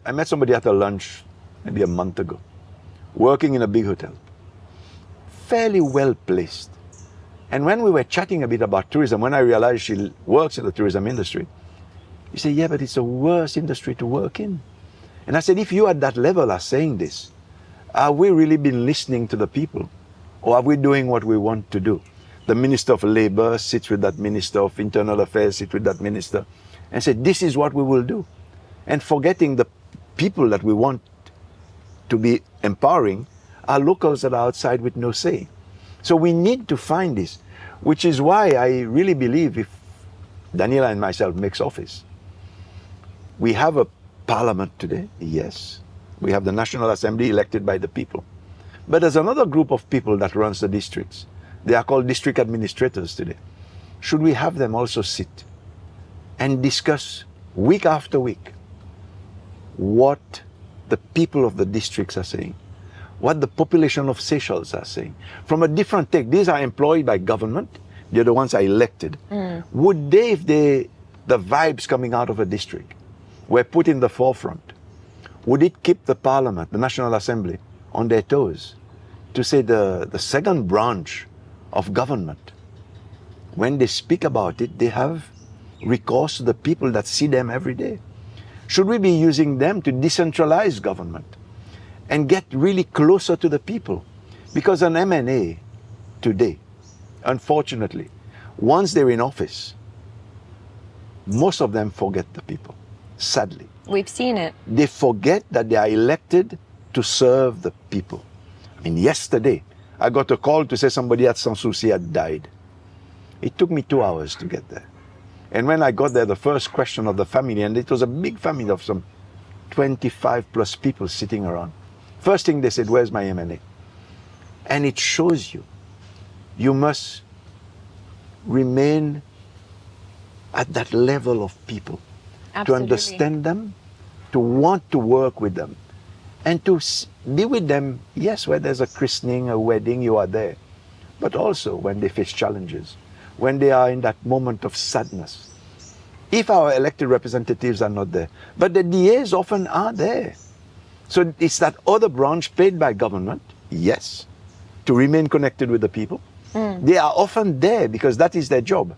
I met somebody at a lunch maybe a month ago, working in a big hotel, fairly well placed. And when we were chatting a bit about tourism, when I realized she works in the tourism industry, he said, yeah, but it's the worst industry to work in. And I said, if you at that level are saying this, have we really been listening to the people? Or are we doing what we want to do? The Minister of Labor sits with that Minister of Internal Affairs, sits with that Minister, and said, this is what we will do. And forgetting the people that we want to be empowering are locals that are outside with no say. So we need to find this, which is why I really believe if Daniela and myself makes office, we have a parliament today, yes. We have the National Assembly elected by the people. But there's another group of people that runs the districts. They are called district administrators today. Should we have them also sit and discuss week after week what the people of the districts are saying, what the population of Seychelles are saying, from a different take? These are employed by government. They're the ones are elected. Would they, if the vibes coming out of a district were put in the forefront, would it keep the Parliament, the National Assembly, on their toes to say the second branch of government, when they speak about it, they have recourse to the people that see them every day? Should we be using them to decentralize government and get really closer to the people? Because an MNA today, unfortunately, once they're in office, most of them forget the people, sadly. We've seen it. They forget that they are elected to serve the people. I mean, yesterday, I got a call to say somebody at Sanssouci had died. It took me 2 hours to get there. And when I got there, the first question of the family, and it was a big family of some 25 plus people sitting around. First thing they said, where's my MNA? And it shows you, you must remain at that level of people. Absolutely. To understand them, to want to work with them, and to be with them, yes, where there's a christening, a wedding, you are there. But also when they face challenges, when they are in that moment of sadness. If our elected representatives are not there, but the DAs often are there. So it's that other branch paid by government, yes, to remain connected with the people. They are often there because that is their job.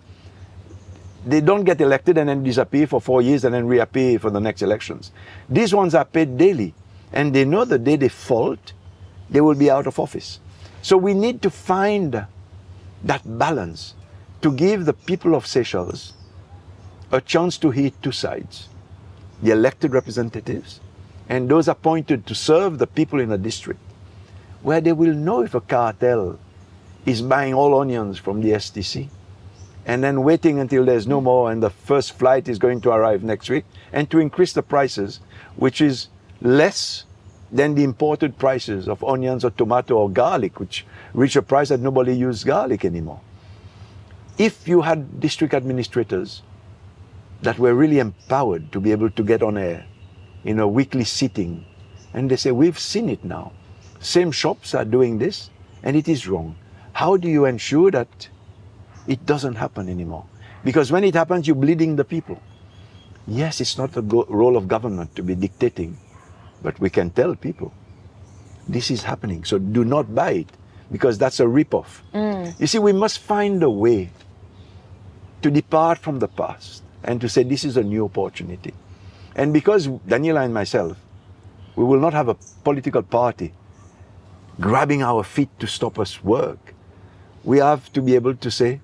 They don't get elected and then disappear for 4 years and then reappear for the next elections. These ones are paid daily, and they know the day they fault, they will be out of office. So we need to find that balance to give the people of Seychelles a chance to hear two sides: the elected representatives and those appointed to serve the people in a district, where they will know if a cartel is buying all onions from the STC and then waiting until there's no more and the first flight is going to arrive next week, and to increase the prices, which is less than the imported prices of onions or tomato or garlic, which reach a price that nobody uses garlic anymore. If you had district administrators that were really empowered to be able to get on air in a weekly sitting, and they say, we've seen it now, same shops are doing this and it is wrong. How do you ensure that it doesn't happen anymore? Because when it happens, you're bleeding the people. Yes, it's not the role of government to be dictating, but we can tell people, this is happening, so do not buy it, because that's a ripoff. You see, we must find a way to depart from the past and to say this is a new opportunity. And because Daniela and myself, we will not have a political party grabbing our feet to stop us work. We have to be able to say,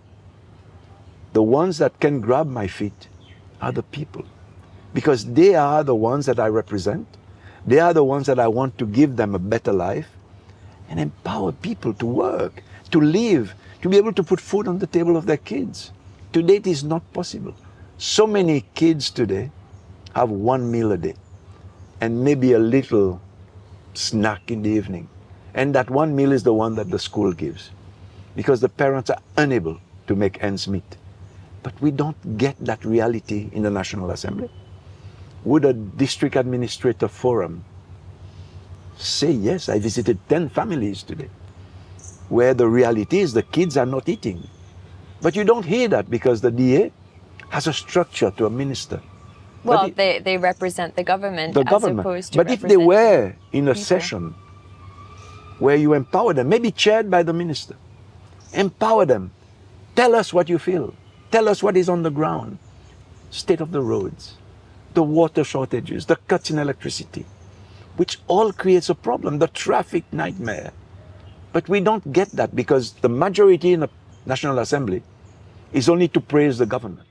the ones that can grab my feet are the people, because they are the ones that I represent. They are the ones that I want to give them a better life and empower people to work, to live, to be able to put food on the table of their kids. Today it is not possible. So many kids today have one meal a day and maybe a little snack in the evening. And that one meal is the one that the school gives, because the parents are unable to make ends meet. But we don't get that reality in the National Assembly. Would a district administrator forum say, yes, I visited 10 families today, where the reality is the kids are not eating. But you don't hear that because the DA has a structure to a minister Well, they represent the government as opposed to But if they representing were in a people. session where you empower them, maybe chaired by the minister, empower them. Tell us what you feel. Tell us what is on the ground. State of the roads, the water shortages, the cuts in electricity, which all creates a problem, the traffic nightmare. But we don't get that because the majority in the National Assembly is only to praise the government.